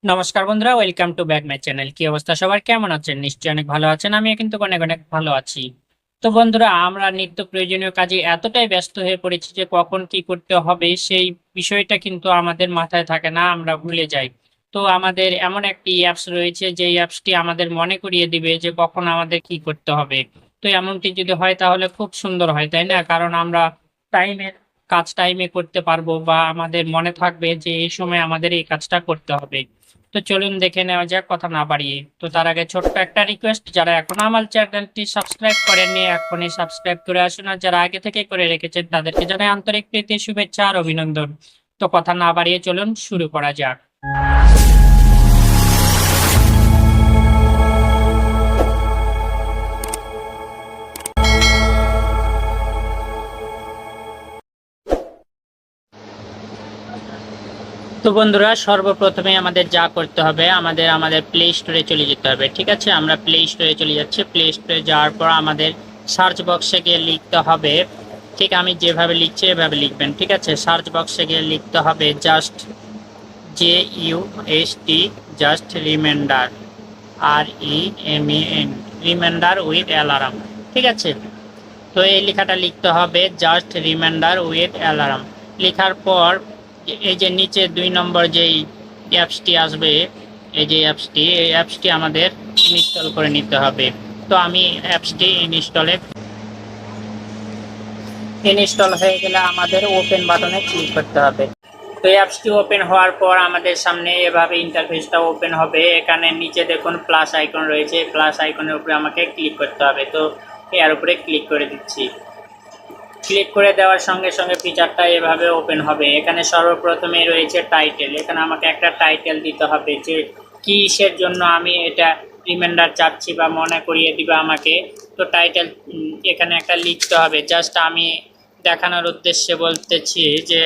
নমস্কার বন্ধুরা, welcome to back my channel. কি অবস্থা সবার, কেমন আছেন? নিশ্চয়ই অনেক ভালো আছেন। আমিও কিন্তু অনেক অনেক ভালো আছি। তো বন্ধুরা, আমরা নিত্য প্রয়োজনীয় কাজে এতটাই ব্যস্ত হয়ে পড়েছি যে কখন কি করতে হবে সেই বিষয়টা কিন্তু আমাদের মাথায় থাকে না, আমরা ভুলে যাই। তো আমাদের এমন একটি অ্যাপস রয়েছে যে অ্যাপসটি আমাদের মনে করিয়ে দিবে যে কখন আমাদের কি করতে হবে। তো এমনটি যদি হয় তাহলে খুব সুন্দর হয়, তাই না? কারণ আমরা টাইমের কাজ টাইমে করতে পারবো, বা আমাদের মনে থাকবে যে এই সময় আমাদের এই কাজটা করতে হবে। তো চলুন দেখে নেওয়া যাক, কথা না বাড়িয়ে। তো তার আগে ছোট্ট একটা রিকোয়েস্ট, যারা এখনো আমার চ্যানেলটি সাবস্ক্রাইব করেননি এখনই সাবস্ক্রাইব করে আসুন, আর যারা আগে থেকে করে রেখেছেন তাদেরকে জানাই আন্তরিক প্রীতি, শুভেচ্ছা আর অভিনন্দন। তো কথা না বাড়িয়ে চলুন শুরু করা যাক। তো বন্ধুরা, সর্বপ্রথমে আমাদের যা করতে হবে, আমাদের আমাদের প্লে স্টোরে চলে যেতে হবে। ঠিক আছে, আমরা প্লে স্টোরে চলে যাচ্ছি। প্লে স্টোরে যাওয়ার পর আমাদের সার্চ বক্সে গিয়ে লিখতে হবে, ঠিক আমি যেভাবে লিখছি এভাবে লিখবেন। ঠিক আছে, সার্চ বক্সে গিয়ে লিখতে হবে just JUST, just reminder, REMAN, reminder with alarm. ঠিক আছে, তো এই লেখাটা লিখতে হবে জাস্ট রিমাইন্ডার উইথ অ্যালার্ম। লেখার পর এই যে নিচে 2 নম্বর যেই অ্যাপসটি আসবে, এই অ্যাপসটি আমাদের ইনস্টল করে নিতে হবে। তো আমি অ্যাপসটি ইনস্টল হয়ে গেলে আমাদের ওপেন বাটনে ক্লিক করতে হবে। তো এই অ্যাপসটি ওপেন হওয়ার পর আমাদের সামনে এভাবে ইন্টারফেসটা ওপেন হবে। এখানে নিচে দেখুন প্লাস আইকন রয়েছে, প্লাস আইকনের উপরে আমাকে ক্লিক করতে হবে। তো এর উপরে ক্লিক করে দিচ্ছি। ক্লিক করে দেওয়ার সঙ্গে সঙ্গে ফিচারটা এভাবে ওপেন হবে। এখানে সর্বপ্রথমে রয়েছে টাইটেল। এখানে আমাকে একটা টাইটেল দিতে হবে যে কিসের জন্য আমি এটা রিমাইন্ডার চাচ্ছি বা মনে করিয়ে দিবে আমাকে। তো টাইটেল এখানে একটা লিখতে হবে। জাস্ট আমি দেখানোর উদ্দেশ্যে বলতেছি যে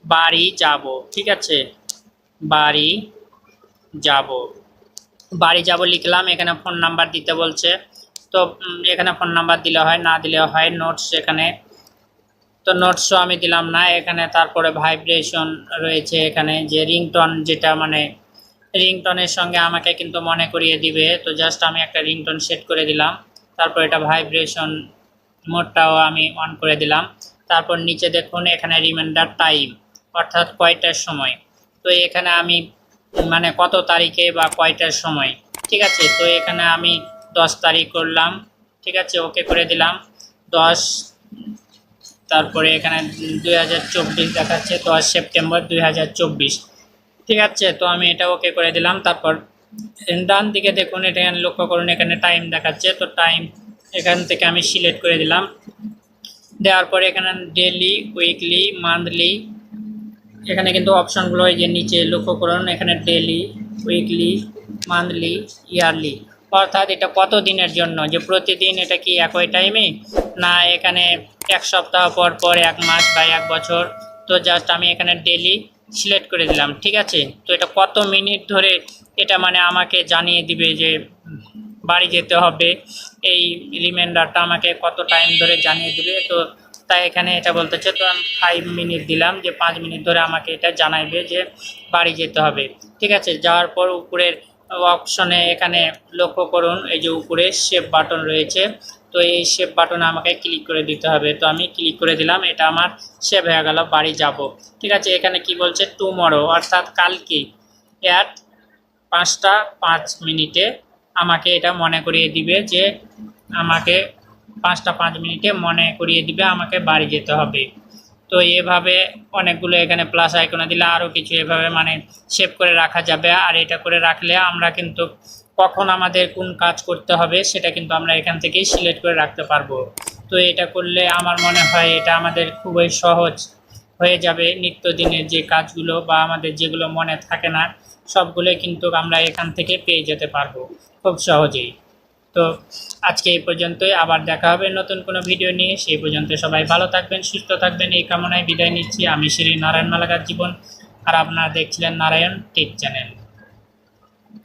বাড়ি যাব। ঠিক আছে, বাড়ি যাব, বাড়ি যাব লিখলাম। এখানে ফোন নাম্বার দিতে বলছে, তো এখানে ফোন নাম্বার দিলে হয়, না দিলে হয় নোটস। এখানে তো নোটসও আমি দিলাম না এখানে। তারপরে ভাইব্রেশন রয়েছে এখানে, যে রিংটন, যেটা মানে রিংটনের সঙ্গে আমাকে কিন্তু মনে করিয়ে দিবে। তো জাস্ট আমি একটা রিংটন সেট করে দিলাম। তারপর এটা ভাইব্রেশন মোডটাও আমি অন করে দিলাম। তারপর নিচে দেখুন এখানে রিমাইন্ডার টাইম, অর্থাৎ কয়টার সময়। তো এখানে আমি মানে কত তারিখে বা কয়টার সময়। ঠিক আছে, তো এখানে আমি 10 তারিখ করলাম। ঠিক আছে, ওকে করে দিলাম 10। তারপরে এখানে 2024 দেখাচ্ছে, 10 সেপ্টেম্বর 2024। ঠিক আছে, তো আমি এটা ওকে করে দিলাম। তারপর ডান দিকে দেখুন, এটা লক্ষ্য করুন, এখানে টাইম দেখাচ্ছে। তো টাইম এখান থেকে আমি সিলেক্ট করে দিলাম। দেওয়ার পরে এখানে ডেলি, উইকলি, মান্থলি, এখানে কিন্তু অপশনগুলো এই যে নিচে লক্ষ্য করুন, এখানে ডেলি, উইকলি, মান্থলি, ইয়ারলি, অর্থাৎ এটা কত দিনের জন্য, যে প্রতিদিন এটা কি একই টাইমে, না এখানে 1 সপ্তাহ পর পর, 1 মাস বা 1 বছর। তো জাস্ট আমি এখানে ডেলি সিলেক্ট করে দিলাম। ঠিক আছে, তো এটা কত মিনিট ধরে এটা মানে আমাকে জানিয়ে দিবে যে বাড়ি যেতে হবে। এই রিমাইন্ডারটা আমাকে কত টাইম ধরে জানিয়ে দিবে। তো তাই এখানে এটা বলতেছে, তো আমি 5 মিনিট দিলাম, যে 5 মিনিট ধরে আমাকে এটা জানাইবে যে বাড়ি যেতে হবে। ঠিক আছে, যাওয়ার পর উপরের অপশনে এখানে লক্ষ্য করুন, এই যে উপরে সেভ বাটন রয়েছে। তো এই সেভ বাটনে আমাকে ক্লিক করে দিতে হবে। তো আমি ক্লিক করে দিলাম, এটা আমার সেভ হয়ে গেল, বাড়ি যাব। ঠিক আছে, এখানে কি বলছে, টুমরো, অর্থাৎ কালকে অ্যাট 5টা 5 মিনিটে আমাকে এটা মনে করিয়ে দিবে যে আমাকে 5টা 5 মিনিটে মনে করিয়ে দিবে আমাকে বাড়ি যেতে হবে। তো এভাবে অনেকগুলো এখানে প্লাস আইকনে দিলে আরও কিছু এভাবে মানে সেভ করে রাখা যাবে। আর এটা করে রাখলে আমরা কিন্তু কখন আমাদের কোন কাজ করতে হবে সেটা কিন্তু আমরা এখান থেকেই সিলেক্ট করে রাখতে পারবো। তো এটা করলে আমার মনে হয় এটা আমাদের খুবই সহজ হয়ে যাবে। নিত্যদিনের যে কাজগুলো বা আমাদের যেগুলো মনে থাকে না, সবগুলোই কিন্তু আমরা এখান থেকে পেয়ে যেতে পারবো খুব সহজেই। তো আজকে এই পর্যন্তই, আবার দেখা হবে নতুন কোনো ভিডিও নিয়ে। সেই পর্যন্ত সবাই ভালো থাকবেন, সুস্থ থাকবেন, এই কামনায় বিদায় নিচ্ছি। আমি শ্রী নারায়ণ মালাকার জীবন, আর আপনারা দেখছিলেন নারায়ণ টেক চ্যানেল।